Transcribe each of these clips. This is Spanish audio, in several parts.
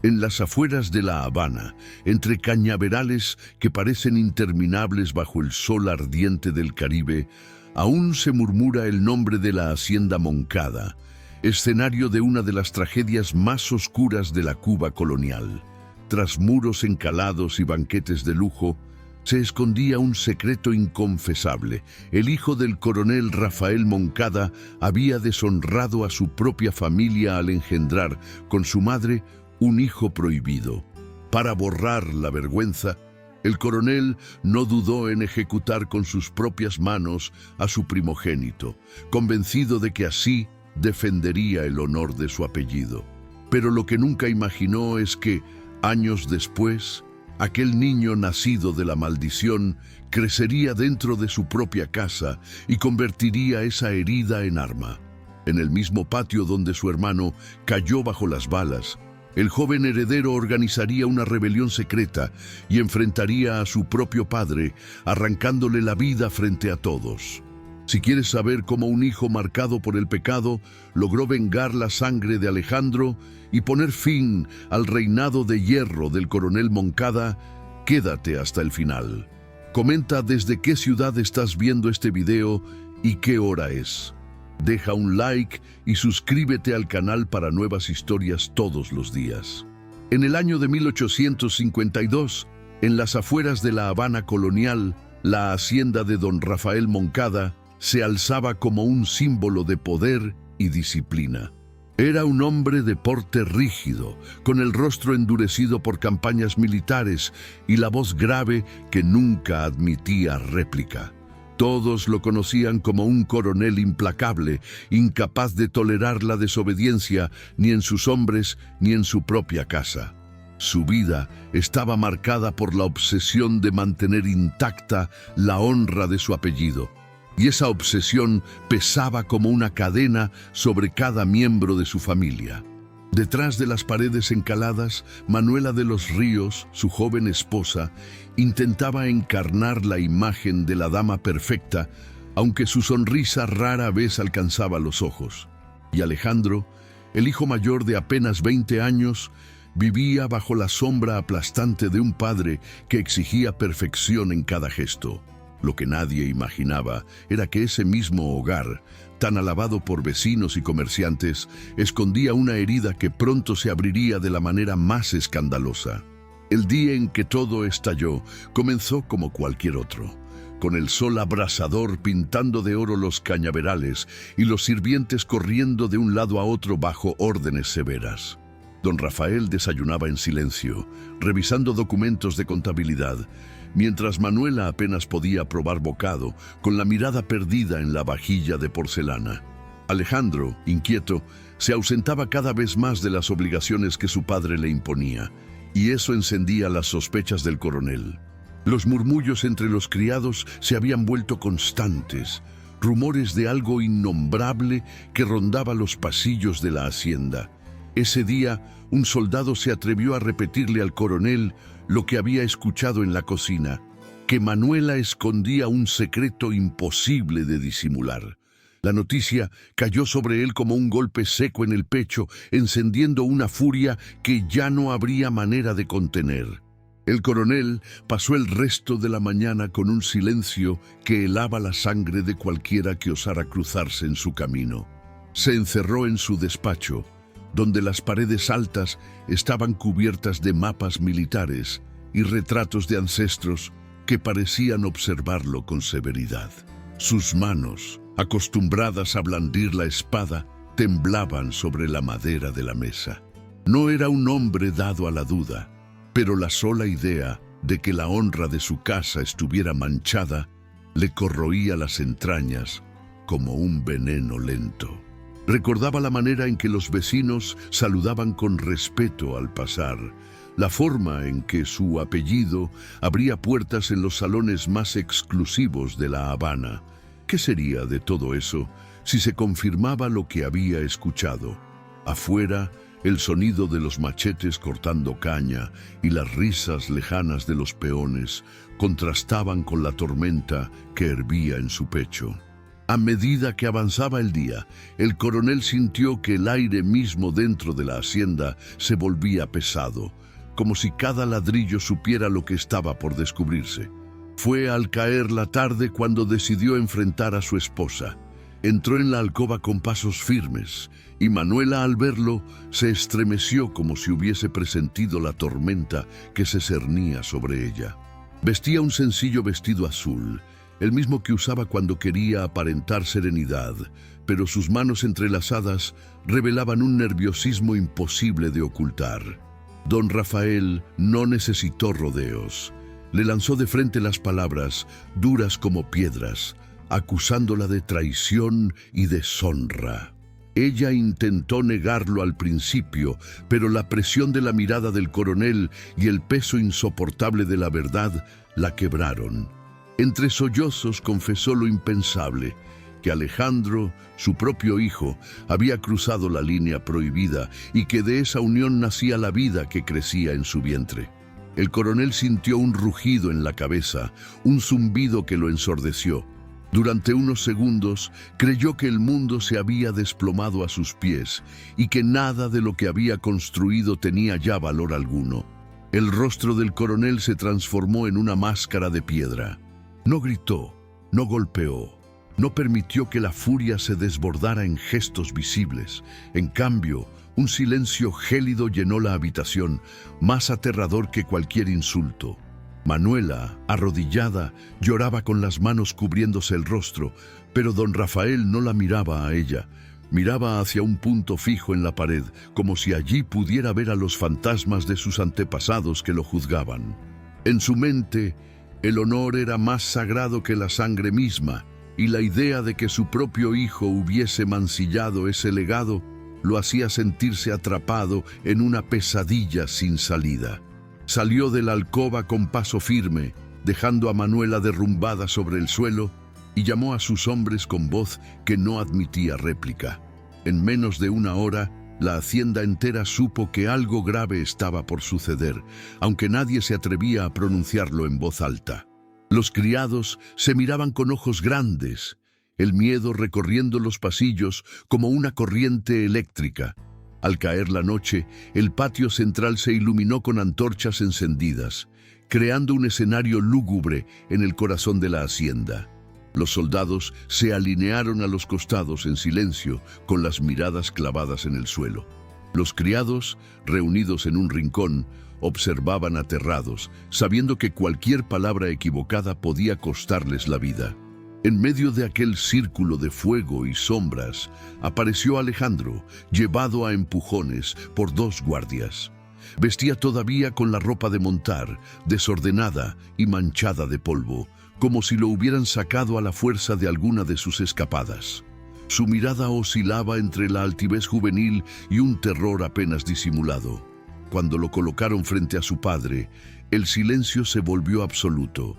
En las afueras de La Habana, entre cañaverales que parecen interminables bajo el sol ardiente del Caribe, aún se murmura el nombre de la Hacienda Moncada, escenario de una de las tragedias más oscuras de la Cuba colonial. Tras muros encalados y banquetes de lujo, se escondía un secreto inconfesable. El hijo del coronel Rafael Moncada había deshonrado a su propia familia al engendrar, con su madre, un hijo prohibido. Para borrar la vergüenza, el coronel no dudó en ejecutar con sus propias manos a su primogénito, convencido de que así defendería el honor de su apellido. Pero lo que nunca imaginó es que, años después, aquel niño nacido de la maldición crecería dentro de su propia casa y convertiría esa herida en arma. En el mismo patio donde su hermano cayó bajo las balas, el joven heredero organizaría una rebelión secreta y enfrentaría a su propio padre, arrancándole la vida frente a todos. Si quieres saber cómo un hijo marcado por el pecado logró vengar la sangre de Alejandro y poner fin al reinado de hierro del coronel Moncada, quédate hasta el final. Comenta desde qué ciudad estás viendo este video y qué hora es. Deja un like y suscríbete al canal para nuevas historias todos los días. En el año de 1852, en las afueras de La Habana colonial, la hacienda de don Rafael Moncada se alzaba como un símbolo de poder y disciplina. Era un hombre de porte rígido, con el rostro endurecido por campañas militares y la voz grave que nunca admitía réplica. Todos lo conocían como un coronel implacable, incapaz de tolerar la desobediencia ni en sus hombres ni en su propia casa. Su vida estaba marcada por la obsesión de mantener intacta la honra de su apellido, y esa obsesión pesaba como una cadena sobre cada miembro de su familia. Detrás de las paredes encaladas, Manuela de los Ríos, su joven esposa, intentaba encarnar la imagen de la dama perfecta, aunque su sonrisa rara vez alcanzaba los ojos. Y Alejandro, el hijo mayor de apenas 20 años, vivía bajo la sombra aplastante de un padre que exigía perfección en cada gesto. Lo que nadie imaginaba era que ese mismo hogar, tan alabado por vecinos y comerciantes, escondía una herida que pronto se abriría de la manera más escandalosa. El día en que todo estalló comenzó como cualquier otro, con el sol abrasador pintando de oro los cañaverales y los sirvientes corriendo de un lado a otro bajo órdenes severas. Don Rafael desayunaba en silencio, revisando documentos de contabilidad, mientras Manuela apenas podía probar bocado, con la mirada perdida en la vajilla de porcelana. Alejandro, inquieto, se ausentaba cada vez más de las obligaciones que su padre le imponía, y eso encendía las sospechas del coronel. Los murmullos entre los criados se habían vuelto constantes, rumores de algo innombrable que rondaba los pasillos de la hacienda. Ese día, un soldado se atrevió a repetirle al coronel lo que había escuchado en la cocina, que Manuela escondía un secreto imposible de disimular. La noticia cayó sobre él como un golpe seco en el pecho, encendiendo una furia que ya no habría manera de contener. El coronel pasó el resto de la mañana con un silencio que helaba la sangre de cualquiera que osara cruzarse en su camino. Se encerró en su despacho, donde las paredes altas estaban cubiertas de mapas militares y retratos de ancestros que parecían observarlo con severidad. Sus manos, acostumbradas a blandir la espada, temblaban sobre la madera de la mesa. No era un hombre dado a la duda, pero la sola idea de que la honra de su casa estuviera manchada le corroía las entrañas como un veneno lento. Recordaba la manera en que los vecinos saludaban con respeto al pasar, la forma en que su apellido abría puertas en los salones más exclusivos de La Habana. ¿Qué sería de todo eso si se confirmaba lo que había escuchado? Afuera, el sonido de los machetes cortando caña y las risas lejanas de los peones contrastaban con la tormenta que hervía en su pecho. A medida que avanzaba el día, el coronel sintió que el aire mismo dentro de la hacienda se volvía pesado, como si cada ladrillo supiera lo que estaba por descubrirse. Fue al caer la tarde cuando decidió enfrentar a su esposa. Entró en la alcoba con pasos firmes, y Manuela, al verlo, se estremeció como si hubiese presentido la tormenta que se cernía sobre ella. Vestía un sencillo vestido azul, el mismo que usaba cuando quería aparentar serenidad, pero sus manos entrelazadas revelaban un nerviosismo imposible de ocultar. Don Rafael no necesitó rodeos. Le lanzó de frente las palabras, duras como piedras, acusándola de traición y deshonra. Ella intentó negarlo al principio, pero la presión de la mirada del coronel y el peso insoportable de la verdad la quebraron. Entre sollozos confesó lo impensable, que Alejandro, su propio hijo, había cruzado la línea prohibida y que de esa unión nacía la vida que crecía en su vientre. El coronel sintió un rugido en la cabeza, un zumbido que lo ensordeció. Durante unos segundos creyó que el mundo se había desplomado a sus pies y que nada de lo que había construido tenía ya valor alguno. El rostro del coronel se transformó en una máscara de piedra. No gritó, no golpeó, no permitió que la furia se desbordara en gestos visibles. En cambio, un silencio gélido llenó la habitación, más aterrador que cualquier insulto. Manuela, arrodillada, lloraba con las manos cubriéndose el rostro, pero don Rafael no la miraba a ella. Miraba hacia un punto fijo en la pared, como si allí pudiera ver a los fantasmas de sus antepasados que lo juzgaban. En su mente, el honor era más sagrado que la sangre misma, y la idea de que su propio hijo hubiese mancillado ese legado lo hacía sentirse atrapado en una pesadilla sin salida. Salió de la alcoba con paso firme, dejando a Manuela derrumbada sobre el suelo, y llamó a sus hombres con voz que no admitía réplica. En menos de una hora, la hacienda entera supo que algo grave estaba por suceder, aunque nadie se atrevía a pronunciarlo en voz alta. Los criados se miraban con ojos grandes, el miedo recorriendo los pasillos como una corriente eléctrica. Al caer la noche, el patio central se iluminó con antorchas encendidas, creando un escenario lúgubre en el corazón de la hacienda. Los soldados se alinearon a los costados en silencio, con las miradas clavadas en el suelo. Los criados, reunidos en un rincón, observaban aterrados, sabiendo que cualquier palabra equivocada podía costarles la vida. En medio de aquel círculo de fuego y sombras, apareció Alejandro, llevado a empujones por dos guardias. Vestía todavía con la ropa de montar, desordenada y manchada de polvo, como si lo hubieran sacado a la fuerza de alguna de sus escapadas. Su mirada oscilaba entre la altivez juvenil y un terror apenas disimulado. Cuando lo colocaron frente a su padre, el silencio se volvió absoluto.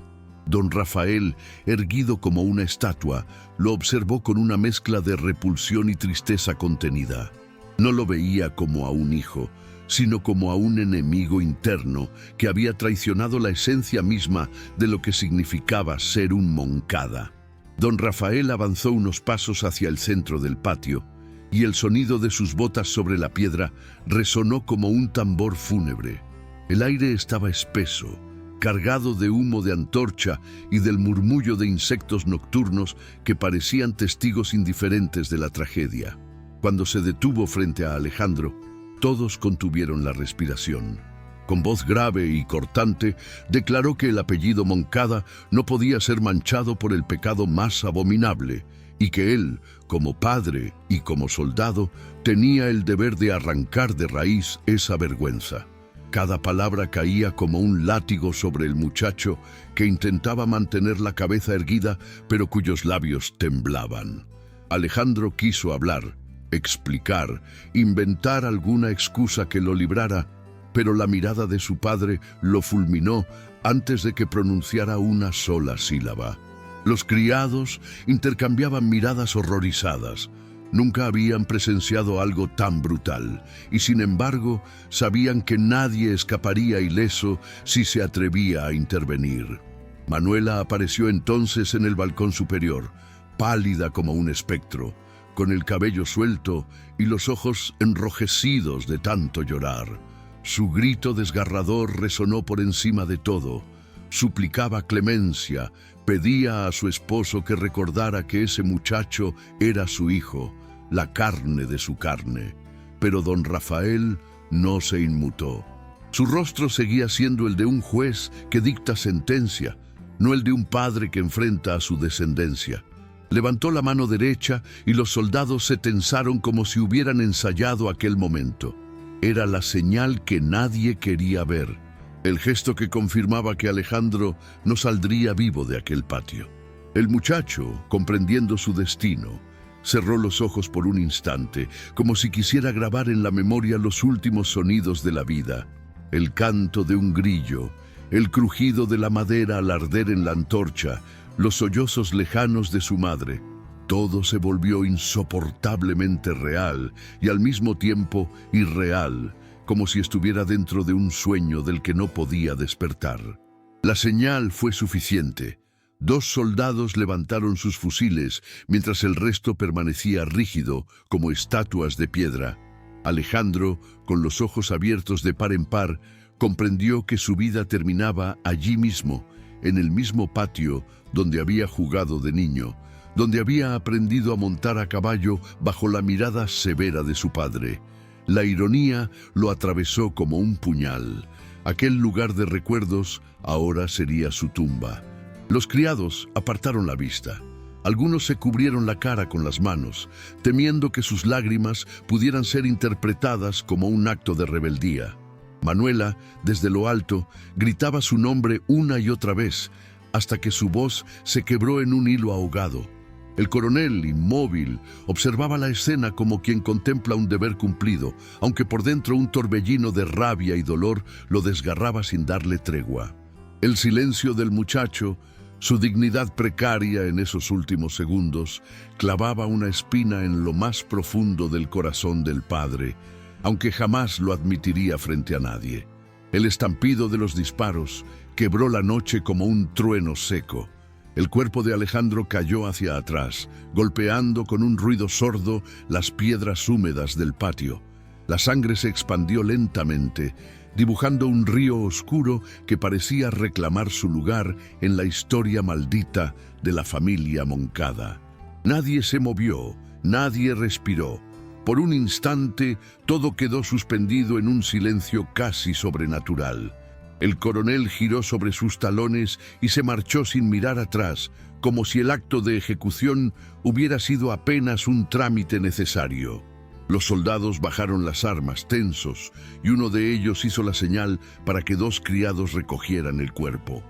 Don Rafael, erguido como una estatua, lo observó con una mezcla de repulsión y tristeza contenida. No lo veía como a un hijo, sino como a un enemigo interno que había traicionado la esencia misma de lo que significaba ser un Moncada. Don Rafael avanzó unos pasos hacia el centro del patio, y el sonido de sus botas sobre la piedra resonó como un tambor fúnebre. El aire estaba espeso, cargado de humo de antorcha y del murmullo de insectos nocturnos que parecían testigos indiferentes de la tragedia. Cuando se detuvo frente a Alejandro, todos contuvieron la respiración. Con voz grave y cortante, declaró que el apellido Moncada no podía ser manchado por el pecado más abominable, y que él, como padre y como soldado, tenía el deber de arrancar de raíz esa vergüenza. Cada palabra caía como un látigo sobre el muchacho que intentaba mantener la cabeza erguida, pero cuyos labios temblaban. Alejandro quiso hablar, explicar, inventar alguna excusa que lo librara, pero la mirada de su padre lo fulminó antes de que pronunciara una sola sílaba. Los criados intercambiaban miradas horrorizadas. Nunca habían presenciado algo tan brutal, y sin embargo sabían que nadie escaparía ileso si se atrevía a intervenir. Manuela apareció entonces en el balcón superior, pálida como un espectro, con el cabello suelto y los ojos enrojecidos de tanto llorar. Su grito desgarrador resonó por encima de todo. Suplicaba clemencia, pedía a su esposo que recordara que ese muchacho era su hijo, la carne de su carne. Pero don Rafael no se inmutó. Su rostro seguía siendo el de un juez que dicta sentencia, no el de un padre que enfrenta a su descendencia. Levantó la mano derecha y los soldados se tensaron como si hubieran ensayado aquel momento. Era la señal que nadie quería ver, el gesto que confirmaba que Alejandro no saldría vivo de aquel patio. El muchacho, comprendiendo su destino, cerró los ojos por un instante, como si quisiera grabar en la memoria los últimos sonidos de la vida. El canto de un grillo, el crujido de la madera al arder en la antorcha, los sollozos lejanos de su madre. Todo se volvió insoportablemente real y al mismo tiempo irreal, como si estuviera dentro de un sueño del que no podía despertar. La señal fue suficiente. 2 soldados levantaron sus fusiles, mientras el resto permanecía rígido, como estatuas de piedra. Alejandro, con los ojos abiertos de par en par, comprendió que su vida terminaba allí mismo, en el mismo patio donde había jugado de niño, donde había aprendido a montar a caballo bajo la mirada severa de su padre. La ironía lo atravesó como un puñal. Aquel lugar de recuerdos ahora sería su tumba. Los criados apartaron la vista. Algunos se cubrieron la cara con las manos, temiendo que sus lágrimas pudieran ser interpretadas como un acto de rebeldía. Manuela, desde lo alto, gritaba su nombre una y otra vez, hasta que su voz se quebró en un hilo ahogado. El coronel, inmóvil, observaba la escena como quien contempla un deber cumplido, aunque por dentro un torbellino de rabia y dolor lo desgarraba sin darle tregua. El silencio del muchacho, su dignidad precaria en esos últimos segundos, clavaba una espina en lo más profundo del corazón del padre, aunque jamás lo admitiría frente a nadie. El estampido de los disparos quebró la noche como un trueno seco. El cuerpo de Alejandro cayó hacia atrás, golpeando con un ruido sordo las piedras húmedas del patio. La sangre se expandió lentamente, dibujando un río oscuro que parecía reclamar su lugar en la historia maldita de la familia Moncada. Nadie se movió, nadie respiró. Por un instante, todo quedó suspendido en un silencio casi sobrenatural. El coronel giró sobre sus talones y se marchó sin mirar atrás, como si el acto de ejecución hubiera sido apenas un trámite necesario. Los soldados bajaron las armas, tensos, y uno de ellos hizo la señal para que 2 criados recogieran el cuerpo.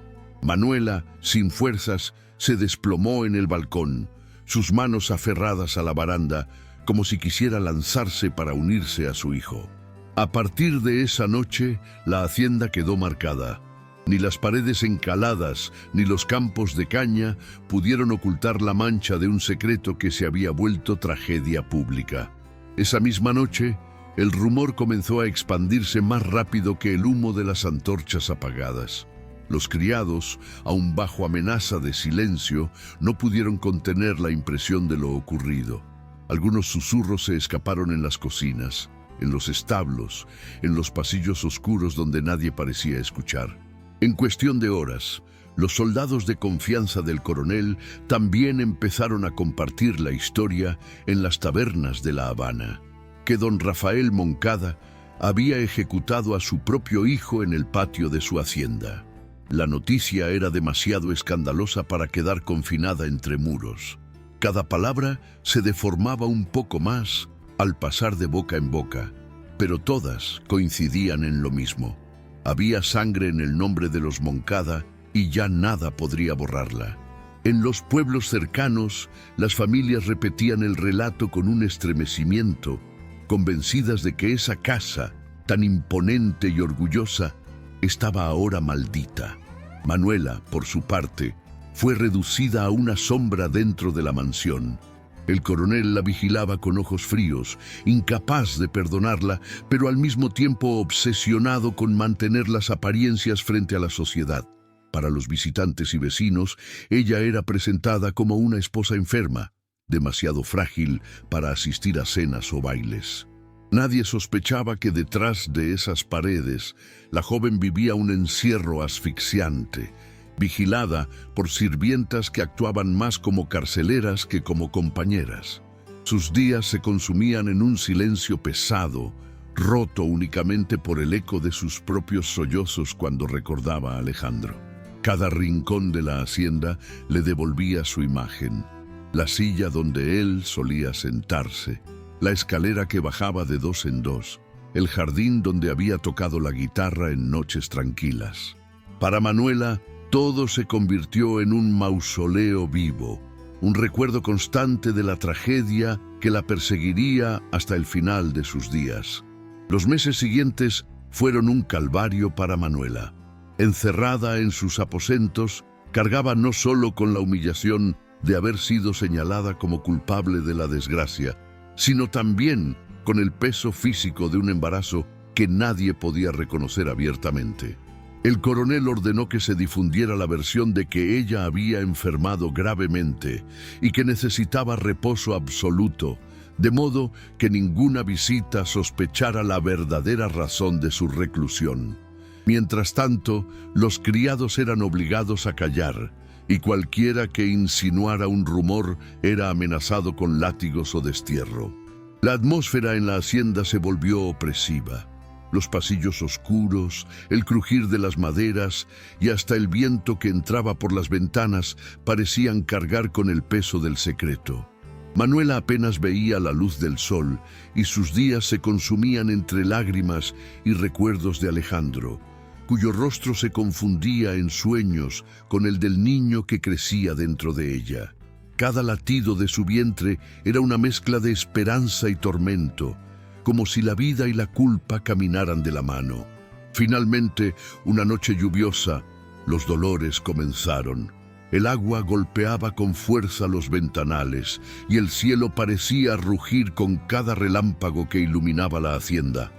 Manuela, sin fuerzas, se desplomó en el balcón, sus manos aferradas a la baranda, como si quisiera lanzarse para unirse a su hijo. A partir de esa noche, la hacienda quedó marcada. Ni las paredes encaladas ni los campos de caña pudieron ocultar la mancha de un secreto que se había vuelto tragedia pública. Esa misma noche, el rumor comenzó a expandirse más rápido que el humo de las antorchas apagadas. Los criados, aun bajo amenaza de silencio, no pudieron contener la impresión de lo ocurrido. Algunos susurros se escaparon en las cocinas, en los establos, en los pasillos oscuros donde nadie parecía escuchar. En cuestión de horas, los soldados de confianza del coronel también empezaron a compartir la historia en las tabernas de La Habana, que don Rafael Moncada había ejecutado a su propio hijo en el patio de su hacienda. La noticia era demasiado escandalosa para quedar confinada entre muros. Cada palabra se deformaba un poco más al pasar de boca en boca, pero todas coincidían en lo mismo. Había sangre en el nombre de los Moncada y ya nada podría borrarla. En los pueblos cercanos, las familias repetían el relato con un estremecimiento, convencidas de que esa casa, tan imponente y orgullosa, estaba ahora maldita. Manuela, por su parte, fue reducida a una sombra dentro de la mansión. El coronel la vigilaba con ojos fríos, incapaz de perdonarla, pero al mismo tiempo obsesionado con mantener las apariencias frente a la sociedad. Para los visitantes y vecinos, ella era presentada como una esposa enferma, demasiado frágil para asistir a cenas o bailes. Nadie sospechaba que detrás de esas paredes la joven vivía un encierro asfixiante, vigilada por sirvientas que actuaban más como carceleras que como compañeras. Sus días se consumían en un silencio pesado, roto únicamente por el eco de sus propios sollozos cuando recordaba a Alejandro. Cada rincón de la hacienda le devolvía su imagen: la silla donde él solía sentarse, la escalera que bajaba de dos en dos, el jardín donde había tocado la guitarra en noches tranquilas. Para Manuela, todo se convirtió en un mausoleo vivo, un recuerdo constante de la tragedia que la perseguiría hasta el final de sus días. Los meses siguientes fueron un calvario para Manuela. Encerrada en sus aposentos, cargaba no solo con la humillación de haber sido señalada como culpable de la desgracia, sino también con el peso físico de un embarazo que nadie podía reconocer abiertamente. El coronel ordenó que se difundiera la versión de que ella había enfermado gravemente y que necesitaba reposo absoluto, de modo que ninguna visita sospechara la verdadera razón de su reclusión. Mientras tanto, los criados eran obligados a callar, y cualquiera que insinuara un rumor era amenazado con látigos o destierro. La atmósfera en la hacienda se volvió opresiva. Los pasillos oscuros, el crujir de las maderas y hasta el viento que entraba por las ventanas parecían cargar con el peso del secreto. Manuela apenas veía la luz del sol y sus días se consumían entre lágrimas y recuerdos de Alejandro, cuyo rostro se confundía en sueños con el del niño que crecía dentro de ella. Cada latido de su vientre era una mezcla de esperanza y tormento, como si la vida y la culpa caminaran de la mano. Finalmente, una noche lluviosa, los dolores comenzaron. El agua golpeaba con fuerza los ventanales y el cielo parecía rugir con cada relámpago que iluminaba la hacienda.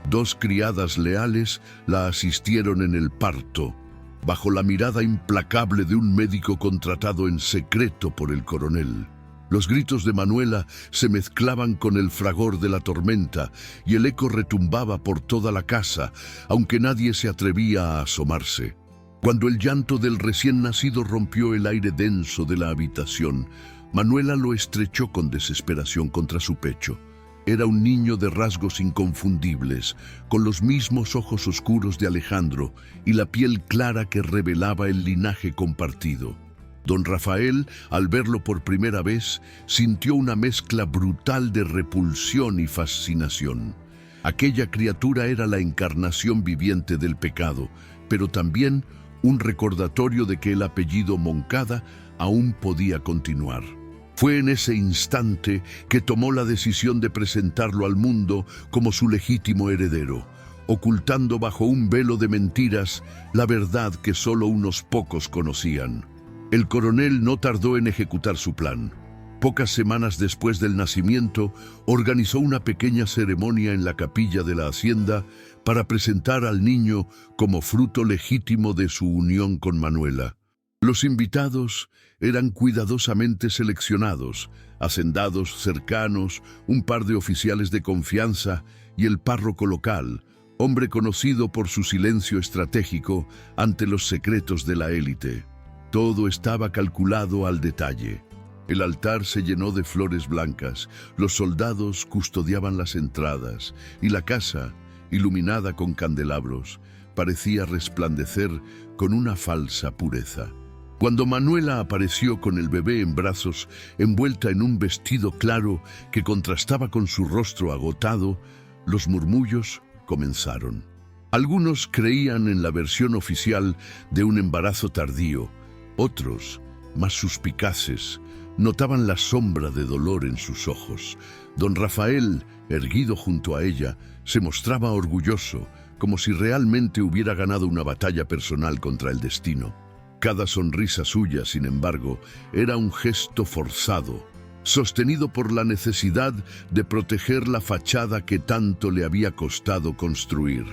Dos criadas leales la asistieron en el parto, bajo la mirada implacable de un médico contratado en secreto por el coronel. Los gritos de Manuela se mezclaban con el fragor de la tormenta y el eco retumbaba por toda la casa, aunque nadie se atrevía a asomarse. Cuando el llanto del recién nacido rompió el aire denso de la habitación, Manuela lo estrechó con desesperación contra su pecho. Era un niño de rasgos inconfundibles, con los mismos ojos oscuros de Alejandro y la piel clara que revelaba el linaje compartido. Don Rafael, al verlo por primera vez, sintió una mezcla brutal de repulsión y fascinación. Aquella criatura era la encarnación viviente del pecado, pero también un recordatorio de que el apellido Moncada aún podía continuar. Fue en ese instante que tomó la decisión de presentarlo al mundo como su legítimo heredero, ocultando bajo un velo de mentiras la verdad que solo unos pocos conocían. El coronel no tardó en ejecutar su plan. Pocas semanas después del nacimiento, organizó una pequeña ceremonia en la capilla de la hacienda para presentar al niño como fruto legítimo de su unión con Manuela. Los invitados eran cuidadosamente seleccionados, hacendados cercanos, un par de oficiales de confianza y el párroco local, hombre conocido por su silencio estratégico ante los secretos de la élite. Todo estaba calculado al detalle. El altar se llenó de flores blancas, los soldados custodiaban las entradas y la casa, iluminada con candelabros, parecía resplandecer con una falsa pureza. Cuando Manuela apareció con el bebé en brazos, envuelta en un vestido claro que contrastaba con su rostro agotado, los murmullos comenzaron. Algunos creían en la versión oficial de un embarazo tardío. Otros, más suspicaces, notaban la sombra de dolor en sus ojos. Don Rafael, erguido junto a ella, se mostraba orgulloso, como si realmente hubiera ganado una batalla personal contra el destino. Cada sonrisa suya, sin embargo, era un gesto forzado, sostenido por la necesidad de proteger la fachada que tanto le había costado construir.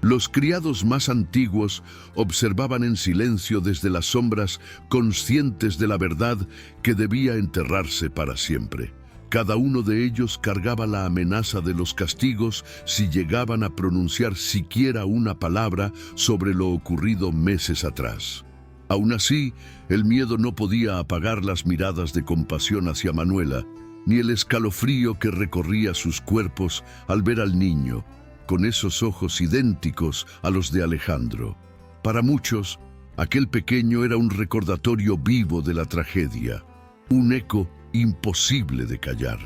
Los criados más antiguos observaban en silencio desde las sombras, conscientes de la verdad que debía enterrarse para siempre. Cada uno de ellos cargaba la amenaza de los castigos si llegaban a pronunciar siquiera una palabra sobre lo ocurrido meses atrás. Aún así, el miedo no podía apagar las miradas de compasión hacia Manuela, ni el escalofrío que recorría sus cuerpos al ver al niño, con esos ojos idénticos a los de Alejandro. Para muchos, aquel pequeño era un recordatorio vivo de la tragedia, un eco imposible de callar.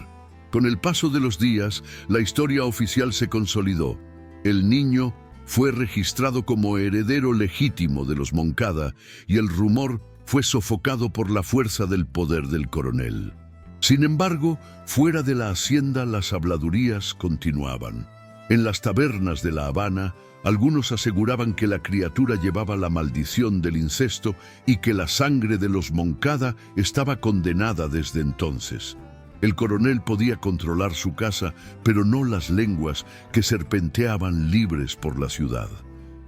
Con el paso de los días, la historia oficial se consolidó. El niño fue registrado como heredero legítimo de los Moncada y el rumor fue sofocado por la fuerza del poder del coronel. Sin embargo, fuera de la hacienda las habladurías continuaban. En las tabernas de La Habana, algunos aseguraban que la criatura llevaba la maldición del incesto y que la sangre de los Moncada estaba condenada desde entonces. El coronel podía controlar su casa, pero no las lenguas que serpenteaban libres por la ciudad.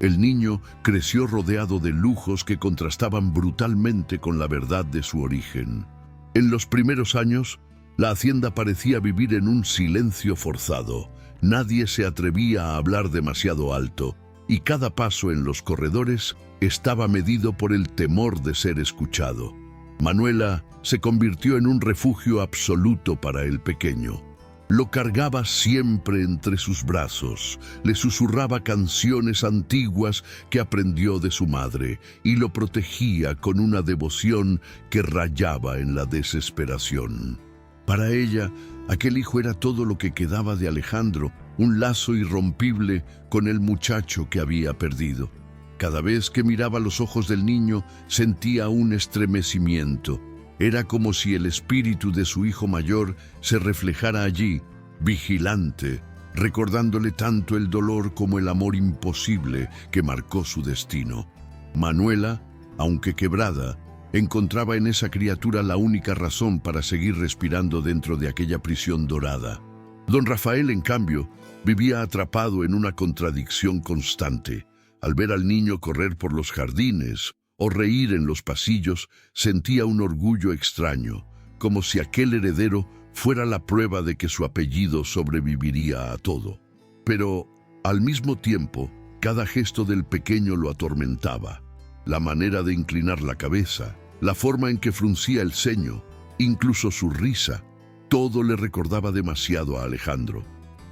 El niño creció rodeado de lujos que contrastaban brutalmente con la verdad de su origen. En los primeros años, la hacienda parecía vivir en un silencio forzado. Nadie se atrevía a hablar demasiado alto, y cada paso en los corredores estaba medido por el temor de ser escuchado. Manuela se convirtió en un refugio absoluto para el pequeño. Lo cargaba siempre entre sus brazos, le susurraba canciones antiguas que aprendió de su madre y lo protegía con una devoción que rayaba en la desesperación. Para ella, aquel hijo era todo lo que quedaba de Alejandro, un lazo irrompible con el muchacho que había perdido. Cada vez que miraba los ojos del niño, sentía un estremecimiento. Era como si el espíritu de su hijo mayor se reflejara allí, vigilante, recordándole tanto el dolor como el amor imposible que marcó su destino. Manuela, aunque quebrada, encontraba en esa criatura la única razón para seguir respirando dentro de aquella prisión dorada. Don Rafael, en cambio, vivía atrapado en una contradicción constante. Al ver al niño correr por los jardines o reír en los pasillos, sentía un orgullo extraño, como si aquel heredero fuera la prueba de que su apellido sobreviviría a todo. Pero, al mismo tiempo, cada gesto del pequeño lo atormentaba. La manera de inclinar la cabeza, la forma en que fruncía el ceño, incluso su risa, todo le recordaba demasiado a Alejandro.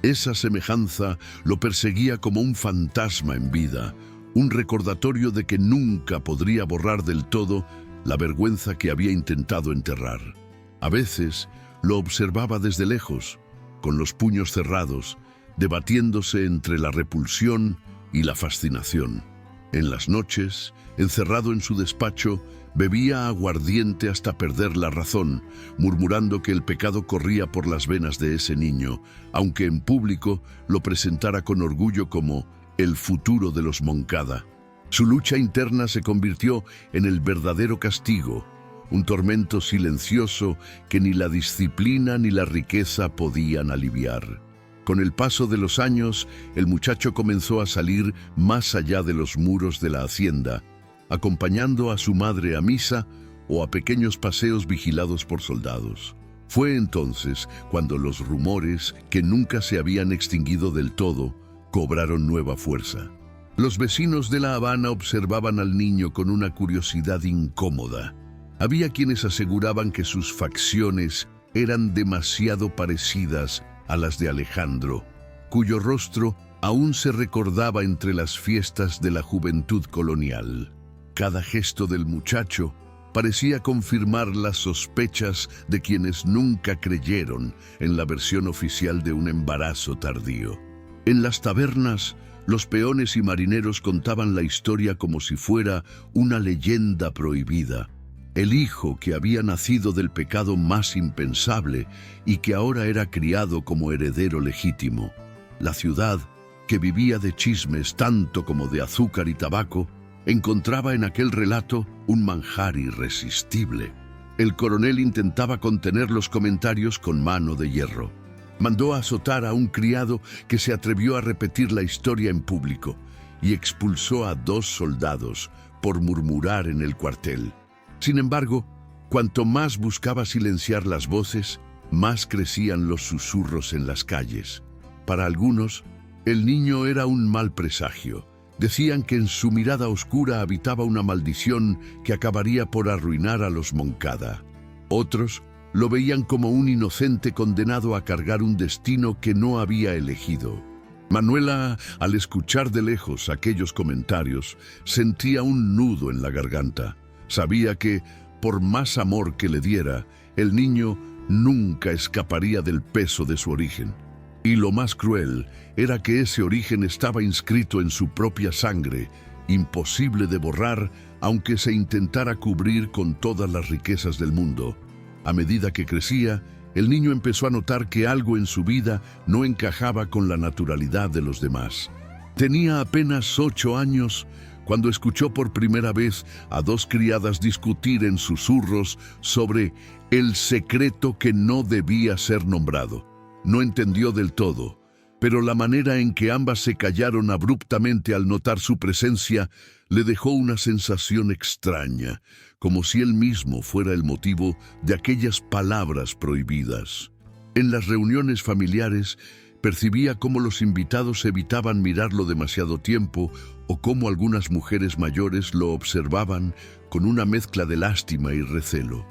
Esa semejanza lo perseguía como un fantasma en vida, un recordatorio de que nunca podría borrar del todo la vergüenza que había intentado enterrar. A veces lo observaba desde lejos, con los puños cerrados, debatiéndose entre la repulsión y la fascinación. En las noches, encerrado en su despacho, bebía aguardiente hasta perder la razón, murmurando que el pecado corría por las venas de ese niño, aunque en público lo presentara con orgullo como el futuro de los Moncada. Su lucha interna se convirtió en el verdadero castigo, un tormento silencioso que ni la disciplina ni la riqueza podían aliviar. Con el paso de los años, el muchacho comenzó a salir más allá de los muros de la hacienda, acompañando a su madre a misa o a pequeños paseos vigilados por soldados. Fue entonces cuando los rumores, que nunca se habían extinguido del todo, cobraron nueva fuerza. Los vecinos de La Habana observaban al niño con una curiosidad incómoda. Había quienes aseguraban que sus facciones eran demasiado parecidas a las de Alejandro, cuyo rostro aún se recordaba entre las fiestas de la juventud colonial. Cada gesto del muchacho parecía confirmar las sospechas de quienes nunca creyeron en la versión oficial de un embarazo tardío. En las tabernas, los peones y marineros contaban la historia como si fuera una leyenda prohibida. El hijo que había nacido del pecado más impensable y que ahora era criado como heredero legítimo. La ciudad, que vivía de chismes tanto como de azúcar y tabaco, encontraba en aquel relato un manjar irresistible. El coronel intentaba contener los comentarios con mano de hierro. Mandó a azotar a un criado que se atrevió a repetir la historia en público, y expulsó a 2 soldados por murmurar en el cuartel. Sin embargo, cuanto más buscaba silenciar las voces, más crecían los susurros en las calles. Para algunos, el niño era un mal presagio. Decían que en su mirada oscura habitaba una maldición que acabaría por arruinar a los Moncada. Otros lo veían como un inocente condenado a cargar un destino que no había elegido. Manuela, al escuchar de lejos aquellos comentarios, sentía un nudo en la garganta. Sabía que, por más amor que le diera, el niño nunca escaparía del peso de su origen. Y lo más cruel era que ese origen estaba inscrito en su propia sangre, imposible de borrar, aunque se intentara cubrir con todas las riquezas del mundo. A medida que crecía, el niño empezó a notar que algo en su vida no encajaba con la naturalidad de los demás. Tenía apenas 8 años cuando escuchó por primera vez a 2 criadas discutir en susurros sobre el secreto que no debía ser nombrado. No entendió del todo, pero la manera en que ambas se callaron abruptamente al notar su presencia le dejó una sensación extraña, como si él mismo fuera el motivo de aquellas palabras prohibidas. En las reuniones familiares, percibía cómo los invitados evitaban mirarlo demasiado tiempo o cómo algunas mujeres mayores lo observaban con una mezcla de lástima y recelo.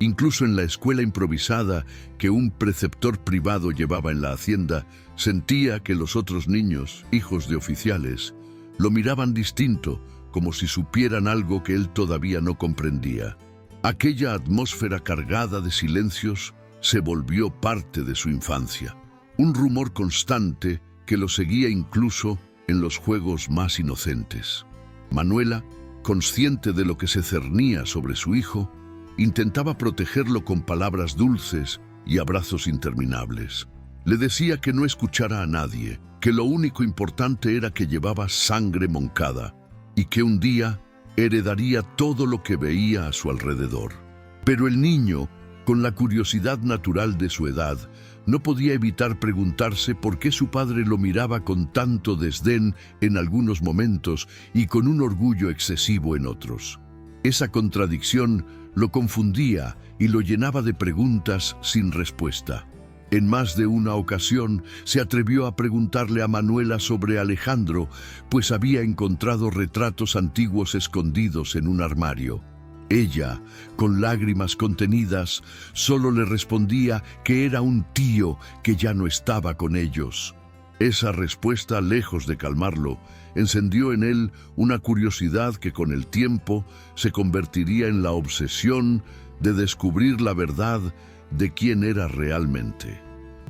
Incluso en la escuela improvisada que un preceptor privado llevaba en la hacienda, sentía que los otros niños, hijos de oficiales, lo miraban distinto, como si supieran algo que él todavía no comprendía. Aquella atmósfera cargada de silencios se volvió parte de su infancia. Un rumor constante que lo seguía incluso en los juegos más inocentes. Manuela, consciente de lo que se cernía sobre su hijo, intentaba protegerlo con palabras dulces y abrazos interminables. Le decía que no escuchara a nadie, que lo único importante era que llevaba sangre Moncada y que un día heredaría todo lo que veía a su alrededor. Pero el niño, con la curiosidad natural de su edad, no podía evitar preguntarse por qué su padre lo miraba con tanto desdén en algunos momentos y con un orgullo excesivo en otros. Esa contradicción lo confundía y lo llenaba de preguntas sin respuesta. En más de una ocasión se atrevió a preguntarle a Manuela sobre Alejandro, pues había encontrado retratos antiguos escondidos en un armario. Ella, con lágrimas contenidas, solo le respondía que era un tío que ya no estaba con ellos. Esa respuesta, lejos de calmarlo, encendió en él una curiosidad que con el tiempo se convertiría en la obsesión de descubrir la verdad de quién era realmente.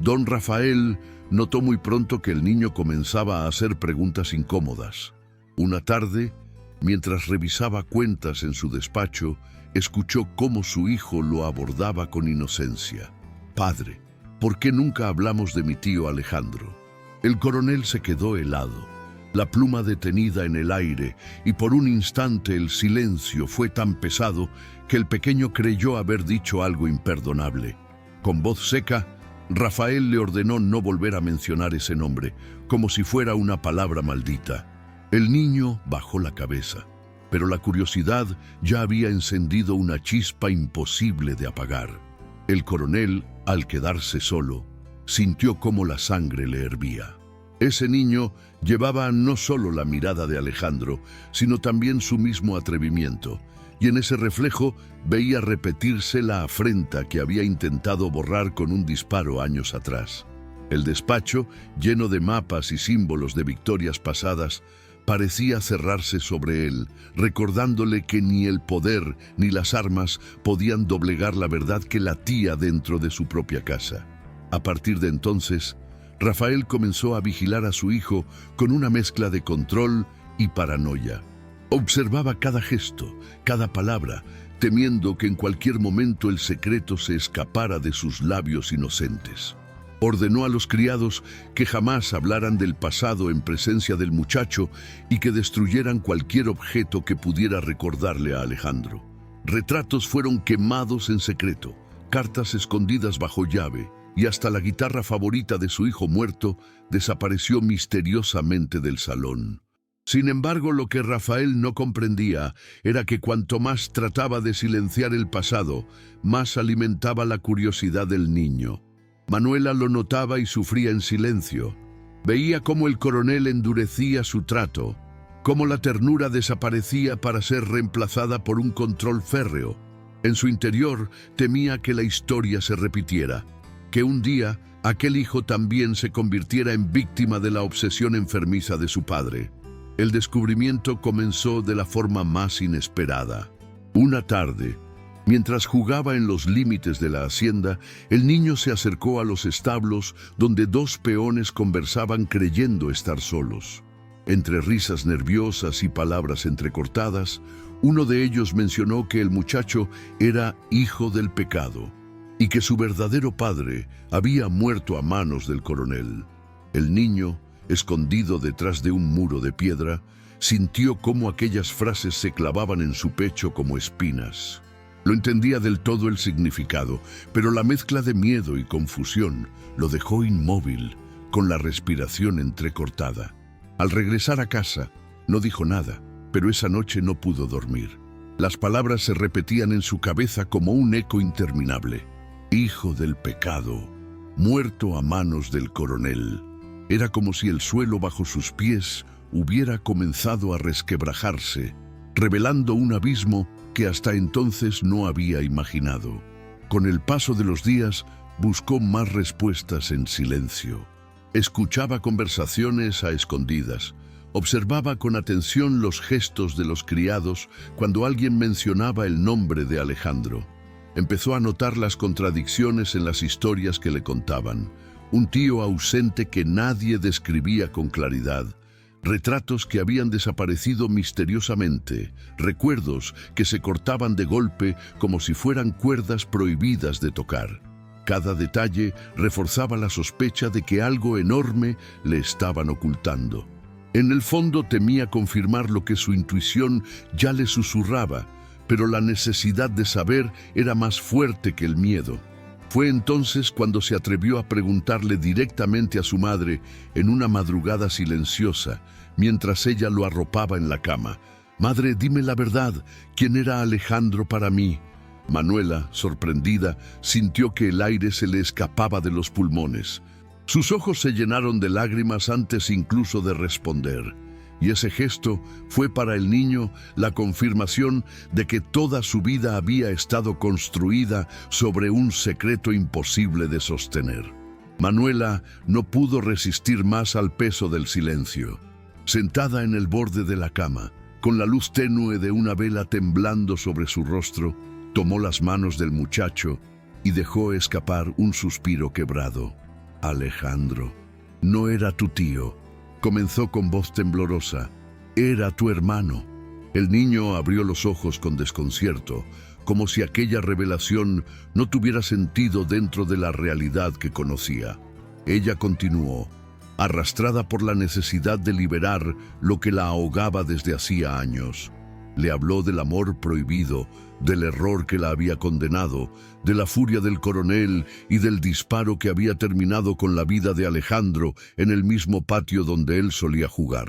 Don Rafael notó muy pronto que el niño comenzaba a hacer preguntas incómodas. Una tarde, mientras revisaba cuentas en su despacho, escuchó cómo su hijo lo abordaba con inocencia. «Padre, ¿por qué nunca hablamos de mi tío Alejandro?» El coronel se quedó helado, la pluma detenida en el aire, y por un instante el silencio fue tan pesado que el pequeño creyó haber dicho algo imperdonable. Con voz seca, Rafael le ordenó no volver a mencionar ese nombre, como si fuera una palabra maldita. El niño bajó la cabeza, pero la curiosidad ya había encendido una chispa imposible de apagar. El coronel, al quedarse solo, sintió cómo la sangre le hervía. Ese niño llevaba no solo la mirada de Alejandro, sino también su mismo atrevimiento, y en ese reflejo veía repetirse la afrenta que había intentado borrar con un disparo años atrás. El despacho, lleno de mapas y símbolos de victorias pasadas, parecía cerrarse sobre él, recordándole que ni el poder ni las armas podían doblegar la verdad que latía dentro de su propia casa. A partir de entonces, Rafael comenzó a vigilar a su hijo con una mezcla de control y paranoia. Observaba cada gesto, cada palabra, temiendo que en cualquier momento el secreto se escapara de sus labios inocentes. Ordenó a los criados que jamás hablaran del pasado en presencia del muchacho y que destruyeran cualquier objeto que pudiera recordarle a Alejandro. Retratos fueron quemados en secreto, cartas escondidas bajo llave, y hasta la guitarra favorita de su hijo muerto desapareció misteriosamente del salón. Sin embargo, lo que Rafael no comprendía era que cuanto más trataba de silenciar el pasado, más alimentaba la curiosidad del niño. Manuela lo notaba y sufría en silencio. Veía cómo el coronel endurecía su trato, cómo la ternura desaparecía para ser reemplazada por un control férreo. En su interior temía que la historia se repitiera, que un día aquel hijo también se convirtiera en víctima de la obsesión enfermiza de su padre. El descubrimiento comenzó de la forma más inesperada. Una tarde, mientras jugaba en los límites de la hacienda, el niño se acercó a los establos donde dos peones conversaban creyendo estar solos. Entre risas nerviosas y palabras entrecortadas, uno de ellos mencionó que el muchacho era hijo del pecado y que su verdadero padre había muerto a manos del coronel. El niño, escondido detrás de un muro de piedra, sintió cómo aquellas frases se clavaban en su pecho como espinas. No entendía del todo el significado, pero la mezcla de miedo y confusión lo dejó inmóvil, con la respiración entrecortada. Al regresar a casa, no dijo nada, pero esa noche no pudo dormir. Las palabras se repetían en su cabeza como un eco interminable. Hijo del pecado, muerto a manos del coronel. Era como si el suelo bajo sus pies hubiera comenzado a resquebrajarse, revelando un abismo que hasta entonces no había imaginado. Con el paso de los días, buscó más respuestas en silencio. Escuchaba conversaciones a escondidas. Observaba con atención los gestos de los criados cuando alguien mencionaba el nombre de Alejandro. Empezó a notar las contradicciones en las historias que le contaban. Un tío ausente que nadie describía con claridad. Retratos que habían desaparecido misteriosamente. Recuerdos que se cortaban de golpe como si fueran cuerdas prohibidas de tocar. Cada detalle reforzaba la sospecha de que algo enorme le estaban ocultando. En el fondo temía confirmar lo que su intuición ya le susurraba, pero la necesidad de saber era más fuerte que el miedo. Fue entonces cuando se atrevió a preguntarle directamente a su madre en una madrugada silenciosa, mientras ella lo arropaba en la cama. «Madre, dime la verdad, ¿quién era Alejandro para mí?» Manuela, sorprendida, sintió que el aire se le escapaba de los pulmones. Sus ojos se llenaron de lágrimas antes incluso de responder. Y ese gesto fue para el niño la confirmación de que toda su vida había estado construida sobre un secreto imposible de sostener. Manuela no pudo resistir más al peso del silencio. Sentada en el borde de la cama, con la luz tenue de una vela temblando sobre su rostro, tomó las manos del muchacho y dejó escapar un suspiro quebrado. «Alejandro, no era tu tío», comenzó con voz temblorosa. «Era tu hermano». El niño abrió los ojos con desconcierto, como si aquella revelación no tuviera sentido dentro de la realidad que conocía. Ella continuó, arrastrada por la necesidad de liberar lo que la ahogaba desde hacía años. Le habló del amor prohibido, del error que la había condenado, de la furia del coronel y del disparo que había terminado con la vida de Alejandro en el mismo patio donde él solía jugar.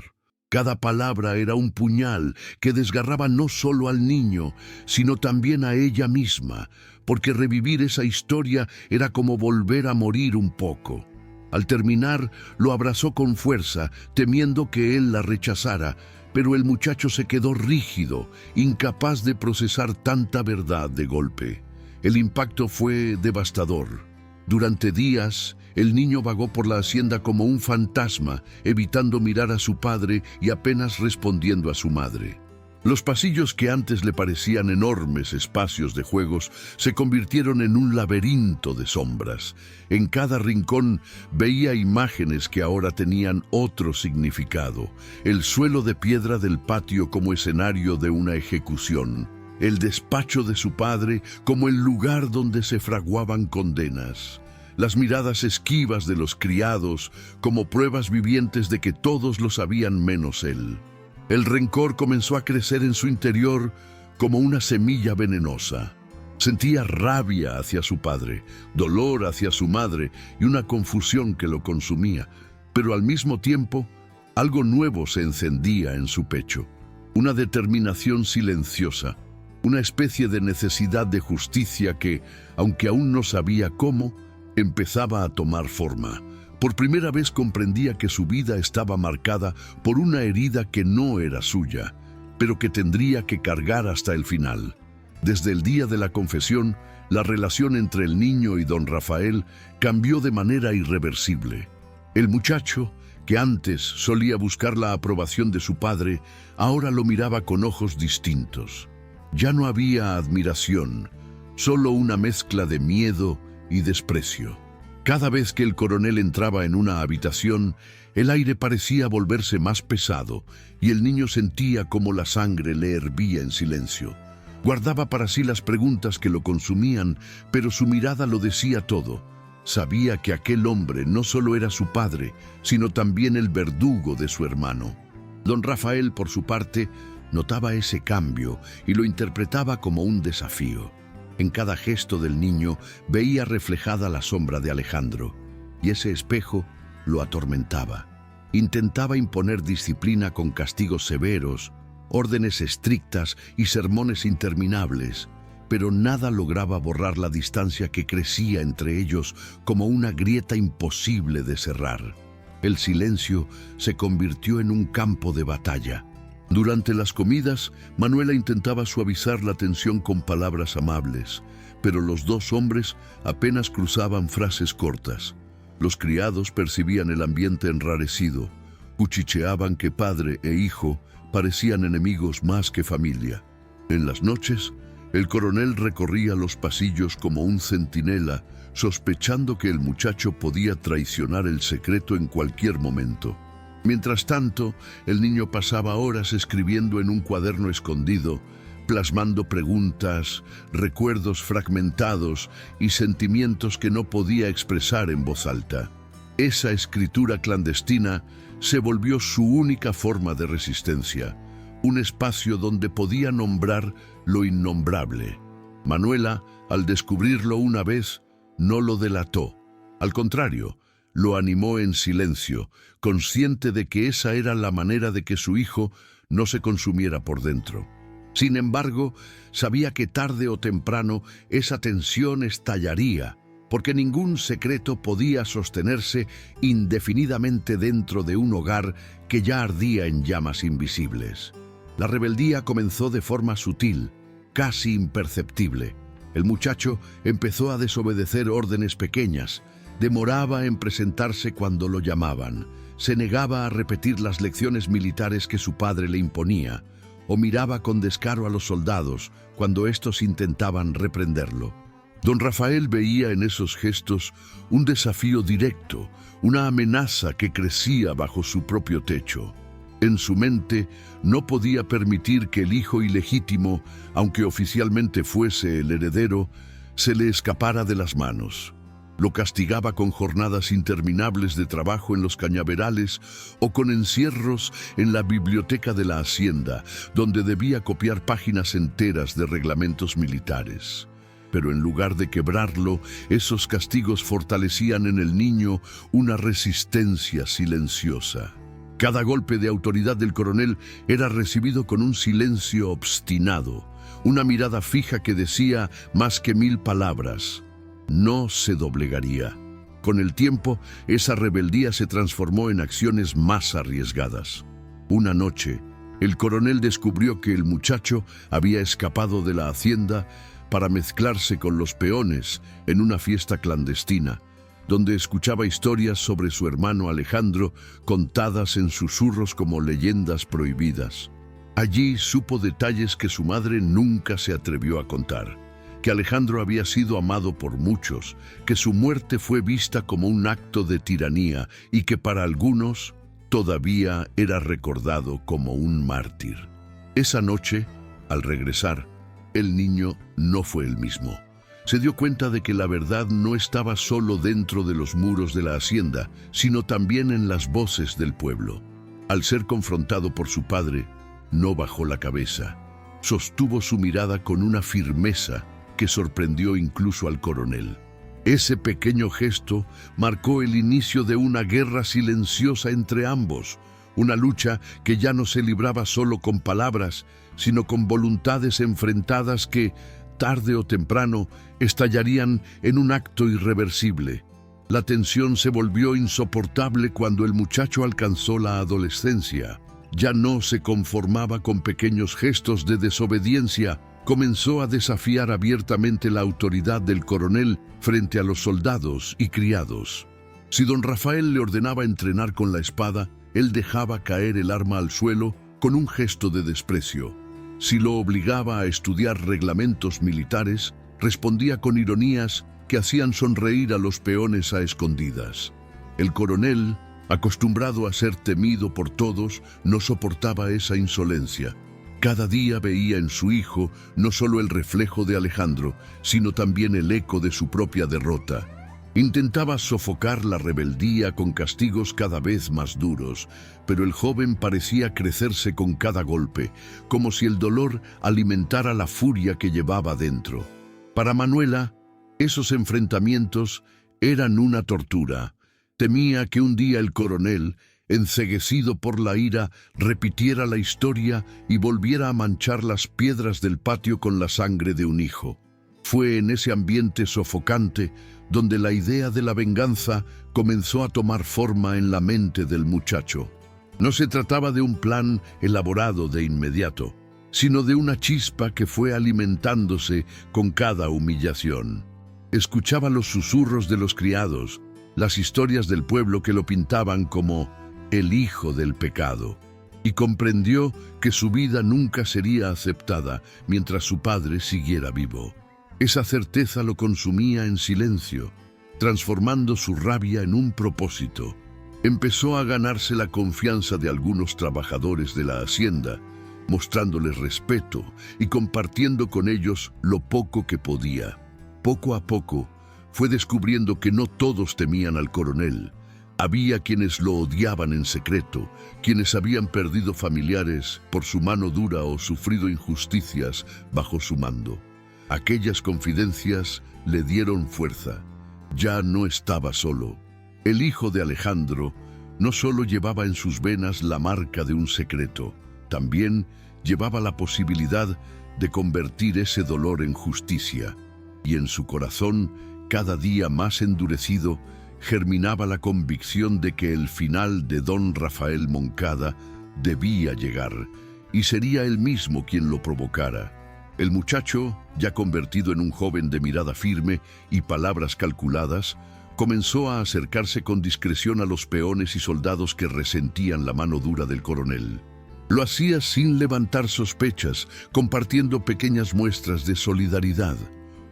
Cada palabra era un puñal que desgarraba no solo al niño, sino también a ella misma, porque revivir esa historia era como volver a morir un poco. Al terminar, lo abrazó con fuerza, temiendo que él la rechazara, pero el muchacho se quedó rígido, incapaz de procesar tanta verdad de golpe. El impacto fue devastador. Durante días, el niño vagó por la hacienda como un fantasma, evitando mirar a su padre y apenas respondiendo a su madre. Los pasillos que antes le parecían enormes espacios de juegos se convirtieron en un laberinto de sombras. En cada rincón veía imágenes que ahora tenían otro significado. El suelo de piedra del patio como escenario de una ejecución. El despacho de su padre como el lugar donde se fraguaban condenas. Las miradas esquivas de los criados como pruebas vivientes de que todos lo sabían menos él. El rencor comenzó a crecer en su interior como una semilla venenosa. Sentía rabia hacia su padre, dolor hacia su madre y una confusión que lo consumía, pero al mismo tiempo Algo nuevo se encendía en su pecho, una determinación silenciosa, una especie de necesidad de justicia que, aunque aún no sabía cómo, empezaba a tomar forma. Por primera vez comprendía que su vida estaba marcada por una herida que no era suya, pero que tendría que cargar hasta el final. Desde el día de la confesión, la relación entre el niño y don Rafael cambió de manera irreversible. El muchacho, que antes solía buscar la aprobación de su padre, ahora lo miraba con ojos distintos. Ya no había admiración, solo una mezcla de miedo y desprecio. Cada vez que el coronel entraba en una habitación, el aire parecía volverse más pesado y el niño sentía como la sangre le hervía en silencio. Guardaba para sí las preguntas que lo consumían, pero su mirada lo decía todo. Sabía que aquel hombre no solo era su padre, sino también el verdugo de su hermano. Don Rafael, por su parte, notaba ese cambio y lo interpretaba como un desafío. En cada gesto del niño veía reflejada la sombra de Alejandro, y ese espejo lo atormentaba. Intentaba imponer disciplina con castigos severos, órdenes estrictas y sermones interminables, pero nada lograba borrar la distancia que crecía entre ellos como una grieta imposible de cerrar. El silencio se convirtió en un campo de batalla. Durante las comidas, Manuela intentaba suavizar la tensión con palabras amables, pero los dos hombres apenas cruzaban frases cortas. Los criados percibían el ambiente enrarecido, cuchicheaban que padre e hijo parecían enemigos más que familia. En las noches, el coronel recorría los pasillos como un centinela, sospechando que el muchacho podía traicionar el secreto en cualquier momento. Mientras tanto, el niño pasaba horas escribiendo en un cuaderno escondido, plasmando preguntas, recuerdos fragmentados y sentimientos que no podía expresar en voz alta. Esa escritura clandestina se volvió su única forma de resistencia, un espacio donde podía nombrar lo innombrable. Manuela, al descubrirlo una vez, no lo delató. Al contrario, lo animó en silencio, consciente de que esa era la manera de que su hijo no se consumiera por dentro. Sin embargo, sabía que tarde o temprano esa tensión estallaría, porque ningún secreto podía sostenerse indefinidamente dentro de un hogar que ya ardía en llamas invisibles. La rebeldía comenzó de forma sutil, casi imperceptible. El muchacho empezó a desobedecer órdenes pequeñas, demoraba en presentarse cuando lo llamaban, se negaba a repetir las lecciones militares que su padre le imponía, o miraba con descaro a los soldados cuando estos intentaban reprenderlo. Don Rafael veía en esos gestos un desafío directo, una amenaza que crecía bajo su propio techo. En su mente no podía permitir que el hijo ilegítimo, aunque oficialmente fuese el heredero, se le escapara de las manos. Lo castigaba con jornadas interminables de trabajo en los cañaverales o con encierros en la biblioteca de la hacienda, donde debía copiar páginas enteras de reglamentos militares. Pero en lugar de quebrarlo, esos castigos fortalecían en el niño una resistencia silenciosa. Cada golpe de autoridad del coronel era recibido con un silencio obstinado, una mirada fija que decía más que 1000 palabras. No se doblegaría. Con el tiempo, esa rebeldía se transformó en acciones más arriesgadas. Una noche, el coronel descubrió que el muchacho había escapado de la hacienda para mezclarse con los peones en una fiesta clandestina, donde escuchaba historias sobre su hermano Alejandro contadas en susurros como leyendas prohibidas. Allí supo detalles que su madre nunca se atrevió a contar, que Alejandro había sido amado por muchos, que su muerte fue vista como un acto de tiranía y que para algunos todavía era recordado como un mártir. Esa noche, al regresar, el niño no fue el mismo. Se dio cuenta de que la verdad no estaba solo dentro de los muros de la hacienda, sino también en las voces del pueblo. Al ser confrontado por su padre, no bajó la cabeza. Sostuvo su mirada con una firmeza que sorprendió incluso al coronel. Ese pequeño gesto marcó el inicio de una guerra silenciosa entre ambos, una lucha que ya no se libraba solo con palabras, sino con voluntades enfrentadas que, tarde o temprano, estallarían en un acto irreversible. La tensión se volvió insoportable cuando el muchacho alcanzó la adolescencia. Ya no se conformaba con pequeños gestos de desobediencia, comenzó a desafiar abiertamente la autoridad del coronel frente a los soldados y criados. Si don Rafael le ordenaba entrenar con la espada, él dejaba caer el arma al suelo con un gesto de desprecio. Si lo obligaba a estudiar reglamentos militares, respondía con ironías que hacían sonreír a los peones a escondidas. El coronel, acostumbrado a ser temido por todos, no soportaba esa insolencia. Cada día veía en su hijo no solo el reflejo de Alejandro, sino también el eco de su propia derrota. Intentaba sofocar la rebeldía con castigos cada vez más duros, pero el joven parecía crecerse con cada golpe, como si el dolor alimentara la furia que llevaba dentro. Para Manuela, esos enfrentamientos eran una tortura. Temía que un día el coronel, enceguecido por la ira, repitiera la historia y volviera a manchar las piedras del patio con la sangre de un hijo. Fue en ese ambiente sofocante donde la idea de la venganza comenzó a tomar forma en la mente del muchacho. No se trataba de un plan elaborado de inmediato, sino de una chispa que fue alimentándose con cada humillación. Escuchaba los susurros de los criados, las historias del pueblo que lo pintaban como el hijo del pecado, y comprendió que su vida nunca sería aceptada mientras su padre siguiera vivo. Esa certeza lo consumía en silencio, transformando su rabia en un propósito. Empezó a ganarse la confianza de algunos trabajadores de la hacienda, mostrándoles respeto y compartiendo con ellos lo poco que podía. Poco a poco, fue descubriendo que no todos temían al coronel. Había quienes lo odiaban en secreto, quienes habían perdido familiares por su mano dura o sufrido injusticias bajo su mando. Aquellas confidencias le dieron fuerza. Ya no estaba solo. El hijo de Alejandro no solo llevaba en sus venas la marca de un secreto, también llevaba la posibilidad de convertir ese dolor en justicia. Y en su corazón, cada día más endurecido, germinaba la convicción de que el final de don Rafael Moncada debía llegar, y sería él mismo quien lo provocara. El muchacho, ya convertido en un joven de mirada firme y palabras calculadas, comenzó a acercarse con discreción a los peones y soldados que resentían la mano dura del coronel. Lo hacía sin levantar sospechas, compartiendo pequeñas muestras de solidaridad.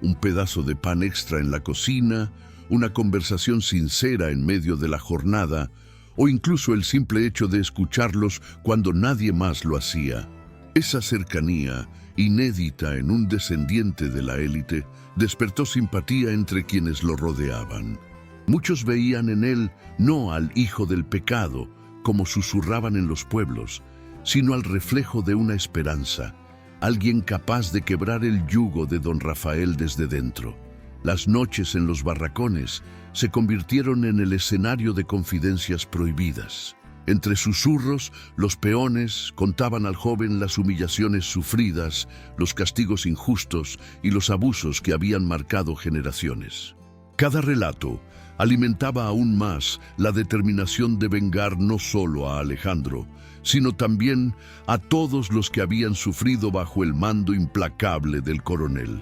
Un pedazo de pan extra en la cocina, una conversación sincera en medio de la jornada, o incluso el simple hecho de escucharlos cuando nadie más lo hacía. Esa cercanía, inédita en un descendiente de la élite, despertó simpatía entre quienes lo rodeaban. Muchos veían en él no al hijo del pecado, como susurraban en los pueblos, sino al reflejo de una esperanza, alguien capaz de quebrar el yugo de don Rafael desde dentro. Las noches en los barracones se convirtieron en el escenario de confidencias prohibidas. Entre susurros, los peones contaban al joven las humillaciones sufridas, los castigos injustos y los abusos que habían marcado generaciones. Cada relato alimentaba aún más la determinación de vengar no solo a Alejandro, sino también a todos los que habían sufrido bajo el mando implacable del coronel.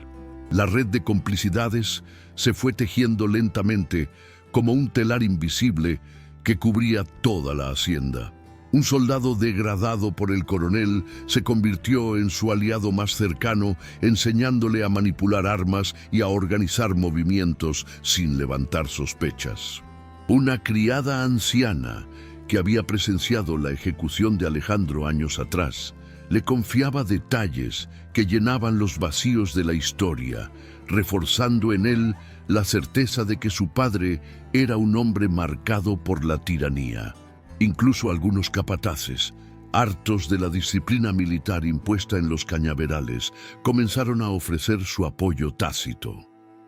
La red de complicidades se fue tejiendo lentamente como un telar invisible que cubría toda la hacienda. Un soldado degradado por el coronel se convirtió en su aliado más cercano, enseñándole a manipular armas y a organizar movimientos sin levantar sospechas. Una criada anciana que había presenciado la ejecución de Alejandro años atrás, le confiaba detalles que llenaban los vacíos de la historia, reforzando en él la certeza de que su padre era un hombre marcado por la tiranía. Incluso algunos capataces, hartos de la disciplina militar impuesta en los cañaverales, comenzaron a ofrecer su apoyo tácito.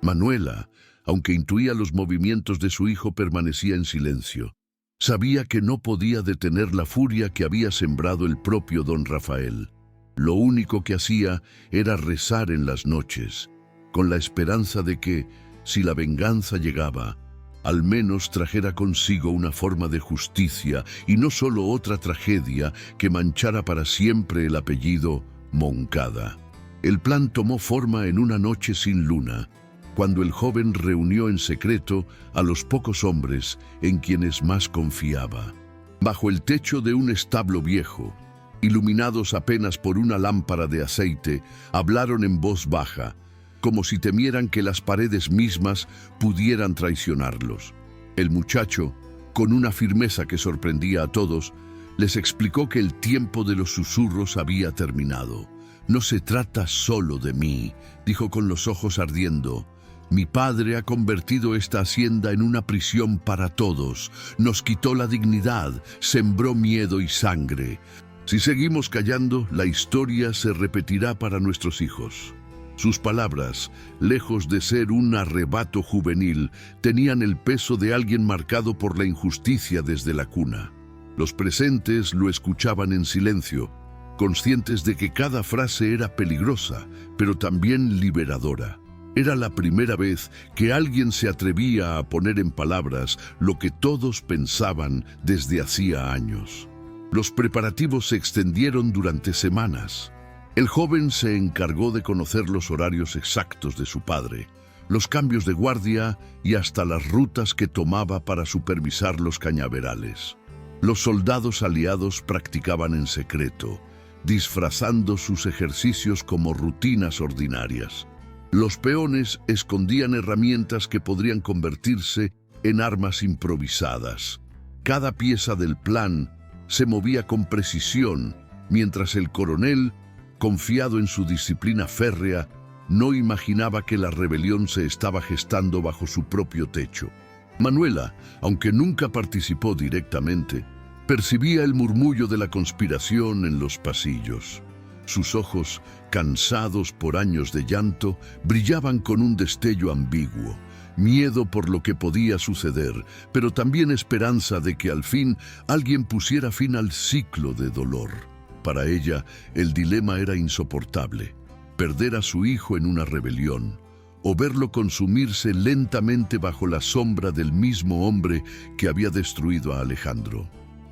Manuela, aunque intuía los movimientos de su hijo, permanecía en silencio. Sabía que no podía detener la furia que había sembrado el propio don Rafael. Lo único que hacía era rezar en las noches, con la esperanza de que, si la venganza llegaba, al menos trajera consigo una forma de justicia y no solo otra tragedia que manchara para siempre el apellido Moncada. El plan tomó forma en una noche sin luna, cuando el joven reunió en secreto a los pocos hombres en quienes más confiaba. Bajo el techo de un establo viejo, iluminados apenas por una lámpara de aceite, hablaron en voz baja, como si temieran que las paredes mismas pudieran traicionarlos. El muchacho, con una firmeza que sorprendía a todos, les explicó que el tiempo de los susurros había terminado. «No se trata solo de mí», dijo con los ojos ardiendo. «Mi padre ha convertido esta hacienda en una prisión para todos. Nos quitó la dignidad, sembró miedo y sangre. Si seguimos callando, la historia se repetirá para nuestros hijos». Sus palabras, lejos de ser un arrebato juvenil, tenían el peso de alguien marcado por la injusticia desde la cuna. Los presentes lo escuchaban en silencio, conscientes de que cada frase era peligrosa, pero también liberadora. Era la primera vez que alguien se atrevía a poner en palabras lo que todos pensaban desde hacía años. Los preparativos se extendieron durante semanas. El joven se encargó de conocer los horarios exactos de su padre, los cambios de guardia y hasta las rutas que tomaba para supervisar los cañaverales. Los soldados aliados practicaban en secreto, disfrazando sus ejercicios como rutinas ordinarias. Los peones escondían herramientas que podrían convertirse en armas improvisadas. Cada pieza del plan se movía con precisión, mientras el coronel, confiado en su disciplina férrea, no imaginaba que la rebelión se estaba gestando bajo su propio techo. Manuela, aunque nunca participó directamente, percibía el murmullo de la conspiración en los pasillos. Sus ojos, cansados por años de llanto, brillaban con un destello ambiguo, miedo por lo que podía suceder, pero también esperanza de que al fin alguien pusiera fin al ciclo de dolor. Para ella, el dilema era insoportable: perder a su hijo en una rebelión, o verlo consumirse lentamente bajo la sombra del mismo hombre que había destruido a Alejandro.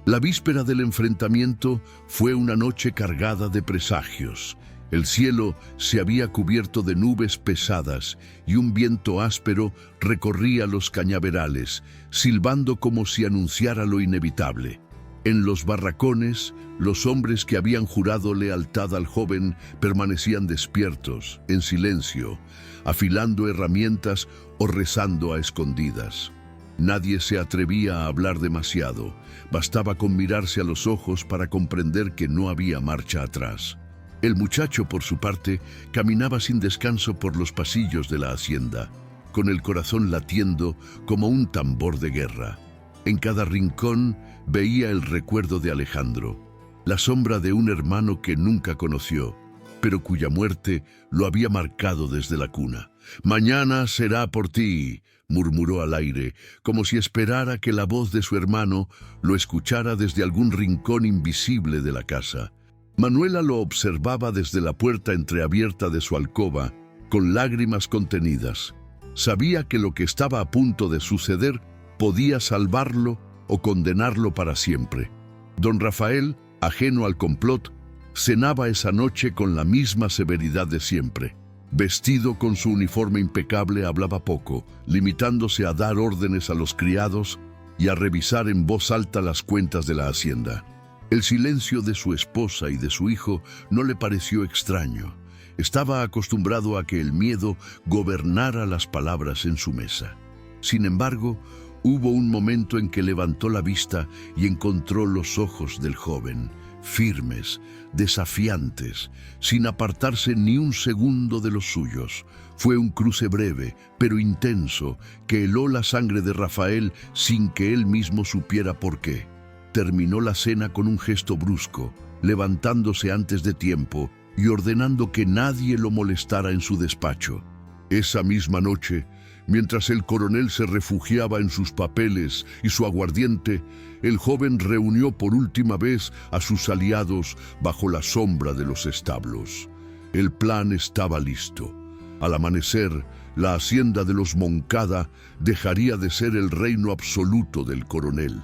La víspera del enfrentamiento fue una noche cargada de presagios. El cielo se había cubierto de nubes pesadas y un viento áspero recorría los cañaverales, silbando como si anunciara lo inevitable. En los barracones, los hombres que habían jurado lealtad al joven permanecían despiertos, en silencio, afilando herramientas o rezando a escondidas. Nadie se atrevía a hablar demasiado. Bastaba con mirarse a los ojos para comprender que no había marcha atrás. El muchacho, por su parte, caminaba sin descanso por los pasillos de la hacienda, con el corazón latiendo como un tambor de guerra. En cada rincón veía el recuerdo de Alejandro, la sombra de un hermano que nunca conoció, pero cuya muerte lo había marcado desde la cuna. «Mañana será por ti», murmuró al aire, como si esperara que la voz de su hermano lo escuchara desde algún rincón invisible de la casa. Manuela lo observaba desde la puerta entreabierta de su alcoba, con lágrimas contenidas. Sabía que lo que estaba a punto de suceder podía salvarlo o condenarlo para siempre. Don Rafael, ajeno al complot, cenaba esa noche con la misma severidad de siempre. Vestido con su uniforme impecable, hablaba poco, limitándose a dar órdenes a los criados y a revisar en voz alta las cuentas de la hacienda. El silencio de su esposa y de su hijo no le pareció extraño. Estaba acostumbrado a que el miedo gobernara las palabras en su mesa. Sin embargo, hubo un momento en que levantó la vista y encontró los ojos del joven, firmes, desafiantes, sin apartarse ni un segundo de los suyos. Fue un cruce breve, pero intenso, que heló la sangre de Rafael sin que él mismo supiera por qué. Terminó la cena con un gesto brusco, levantándose antes de tiempo y ordenando que nadie lo molestara en su despacho. Esa misma noche, Mientras el coronel se refugiaba en sus papeles y su aguardiente, el joven reunió por última vez a sus aliados bajo la sombra de los establos. El plan estaba listo. Al amanecer, la hacienda de los Moncada dejaría de ser el reino absoluto del coronel.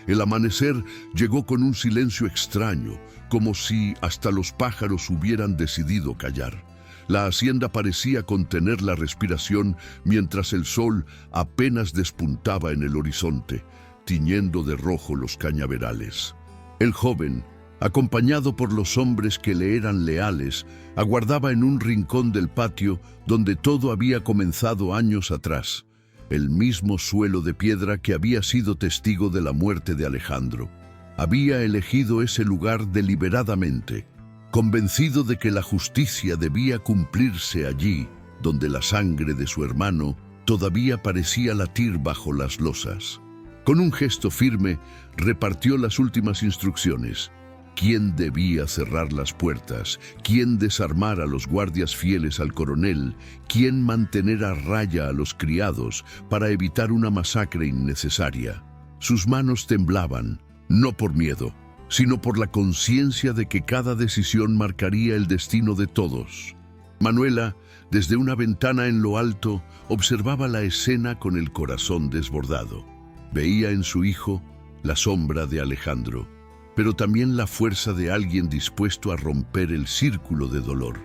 El amanecer llegó con un silencio extraño, como si hasta los pájaros hubieran decidido callar. La hacienda parecía contener la respiración mientras el sol apenas despuntaba en el horizonte, tiñendo de rojo los cañaverales. El joven, acompañado por los hombres que le eran leales, aguardaba en un rincón del patio donde todo había comenzado años atrás, el mismo suelo de piedra que había sido testigo de la muerte de Alejandro. Había elegido ese lugar deliberadamente, convencido de que la justicia debía cumplirse allí, donde la sangre de su hermano todavía parecía latir bajo las losas. Con un gesto firme, repartió las últimas instrucciones: quién debía cerrar las puertas, quién desarmar a los guardias fieles al coronel, quién mantener a raya a los criados para evitar una masacre innecesaria. Sus manos temblaban, no por miedo, sino por la conciencia de que cada decisión marcaría el destino de todos. Manuela, desde una ventana en lo alto, observaba la escena con el corazón desbordado. Veía en su hijo la sombra de Alejandro, pero también la fuerza de alguien dispuesto a romper el círculo de dolor.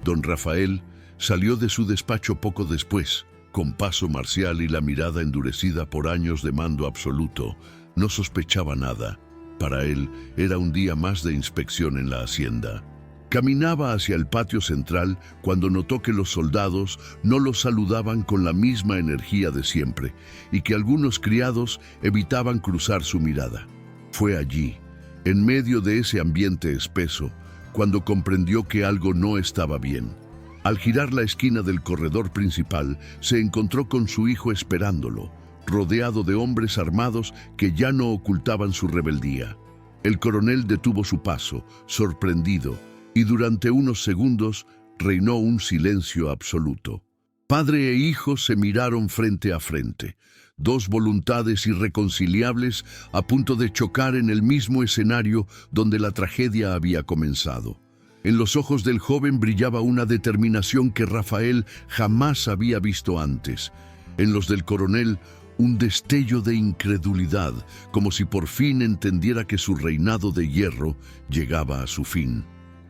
Don Rafael salió de su despacho poco después, con paso marcial y la mirada endurecida por años de mando absoluto. No sospechaba nada. Para él era un día más de inspección en la hacienda. Caminaba hacia el patio central cuando notó que los soldados no lo saludaban con la misma energía de siempre y que algunos criados evitaban cruzar su mirada. Fue allí, en medio de ese ambiente espeso, cuando comprendió que algo no estaba bien. Al girar la esquina del corredor principal, se encontró con su hijo esperándolo, rodeado de hombres armados que ya no ocultaban su rebeldía. El coronel detuvo su paso, sorprendido, y durante unos segundos reinó un silencio absoluto. Padre e hijo se miraron frente a frente, dos voluntades irreconciliables a punto de chocar en el mismo escenario donde la tragedia había comenzado. En los ojos del joven brillaba una determinación que Rafael jamás había visto antes. En los del coronel, un destello de incredulidad, como si por fin entendiera que su reinado de hierro llegaba a su fin.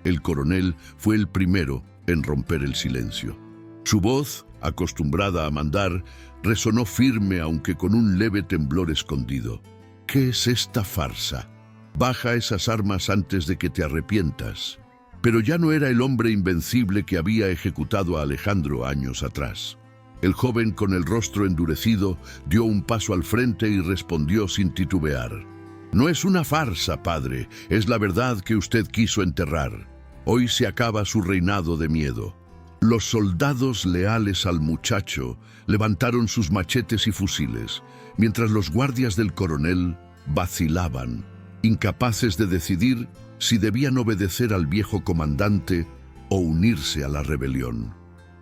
El coronel fue el primero en romper el silencio. Su voz, acostumbrada a mandar, resonó firme aunque con un leve temblor escondido. ¿Qué es esta farsa? Baja esas armas antes de que te arrepientas. Pero ya no era el hombre invencible que había ejecutado a Alejandro años atrás. El joven, con el rostro endurecido, dio un paso al frente y respondió sin titubear. No es una farsa, padre, es la verdad que usted quiso enterrar. Hoy se acaba su reinado de miedo. Los soldados leales al muchacho levantaron sus machetes y fusiles, mientras los guardias del coronel vacilaban, incapaces de decidir si debían obedecer al viejo comandante o unirse a la rebelión.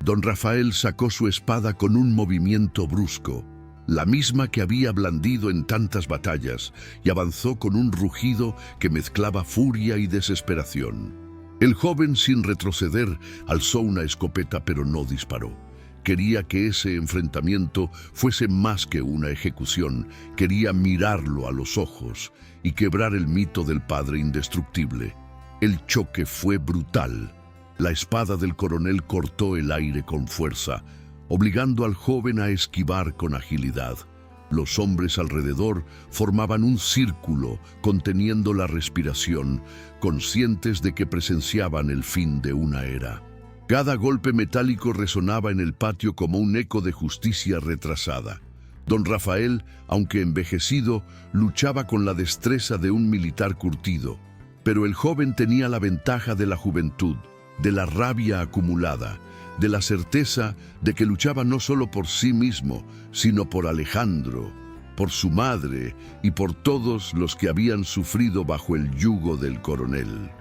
Don Rafael sacó su espada con un movimiento brusco, la misma que había blandido en tantas batallas, y avanzó con un rugido que mezclaba furia y desesperación. El joven, sin retroceder, alzó una escopeta pero no disparó. Quería que ese enfrentamiento fuese más que una ejecución, quería mirarlo a los ojos y quebrar el mito del padre indestructible. El choque fue brutal. La espada del coronel cortó el aire con fuerza, obligando al joven a esquivar con agilidad. Los hombres alrededor formaban un círculo, conteniendo la respiración, conscientes de que presenciaban el fin de una era. Cada golpe metálico resonaba en el patio como un eco de justicia retrasada. Don Rafael, aunque envejecido, luchaba con la destreza de un militar curtido, pero el joven tenía la ventaja de la juventud, de la rabia acumulada, de la certeza de que luchaba no solo por sí mismo, sino por Alejandro, por su madre y por todos los que habían sufrido bajo el yugo del coronel.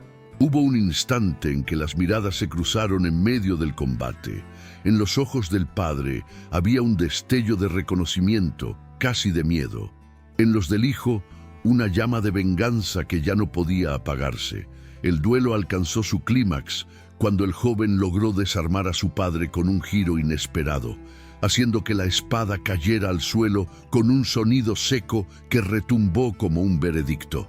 Hubo un instante en que las miradas se cruzaron en medio del combate. En los ojos del padre había un destello de reconocimiento, casi de miedo. En los del hijo, una llama de venganza que ya no podía apagarse. El duelo alcanzó su clímax cuando el joven logró desarmar a su padre con un giro inesperado, haciendo que la espada cayera al suelo con un sonido seco que retumbó como un veredicto.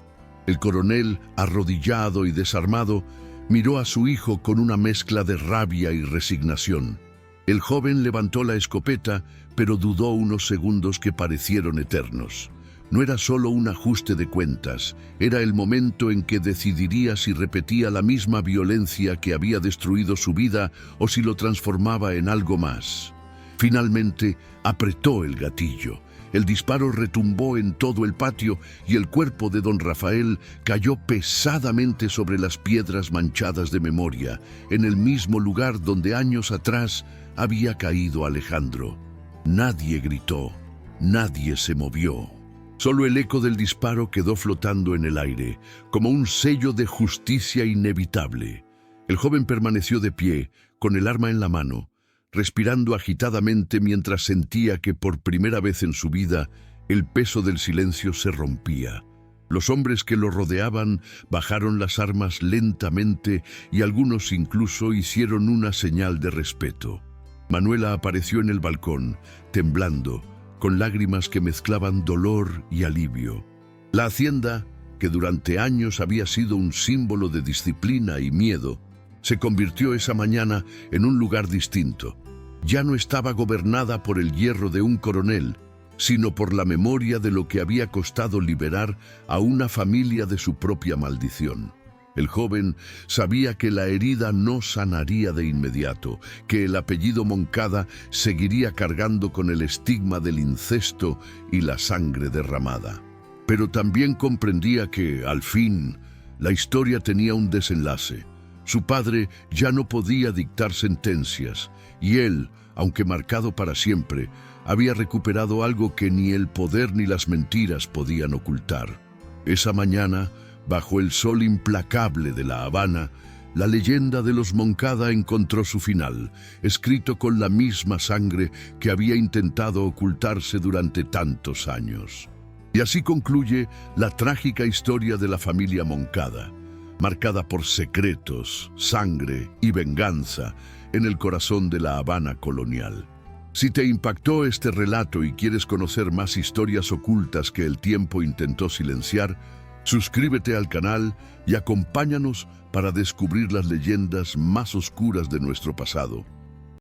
El coronel, arrodillado y desarmado, miró a su hijo con una mezcla de rabia y resignación. El joven levantó la escopeta, pero dudó unos segundos que parecieron eternos. No era solo un ajuste de cuentas, era el momento en que decidiría si repetía la misma violencia que había destruido su vida o si lo transformaba en algo más. Finalmente, apretó el gatillo. El disparo retumbó en todo el patio y el cuerpo de don Rafael cayó pesadamente sobre las piedras manchadas de memoria, en el mismo lugar donde años atrás había caído Alejandro. Nadie gritó, nadie se movió. Solo el eco del disparo quedó flotando en el aire, como un sello de justicia inevitable. El joven permaneció de pie, con el arma en la mano, respirando agitadamente mientras sentía que por primera vez en su vida el peso del silencio se rompía. Los hombres que lo rodeaban bajaron las armas lentamente y algunos incluso hicieron una señal de respeto. Manuela apareció en el balcón, temblando, con lágrimas que mezclaban dolor y alivio. La hacienda, que durante años había sido un símbolo de disciplina y miedo, se convirtió esa mañana en un lugar distinto. Ya no estaba gobernada por el hierro de un coronel, sino por la memoria de lo que había costado liberar a una familia de su propia maldición. El joven sabía que la herida no sanaría de inmediato, que el apellido Moncada seguiría cargando con el estigma del incesto y la sangre derramada. Pero también comprendía que, al fin, la historia tenía un desenlace. Su padre ya no podía dictar sentencias, y él, aunque marcado para siempre, había recuperado algo que ni el poder ni las mentiras podían ocultar. Esa mañana, bajo el sol implacable de La Habana, la leyenda de los Moncada encontró su final, escrito con la misma sangre que había intentado ocultarse durante tantos años. Y así concluye la trágica historia de la familia Moncada, marcada por secretos, sangre y venganza en el corazón de La Habana colonial. Si te impactó este relato y quieres conocer más historias ocultas que el tiempo intentó silenciar, suscríbete al canal y acompáñanos para descubrir las leyendas más oscuras de nuestro pasado.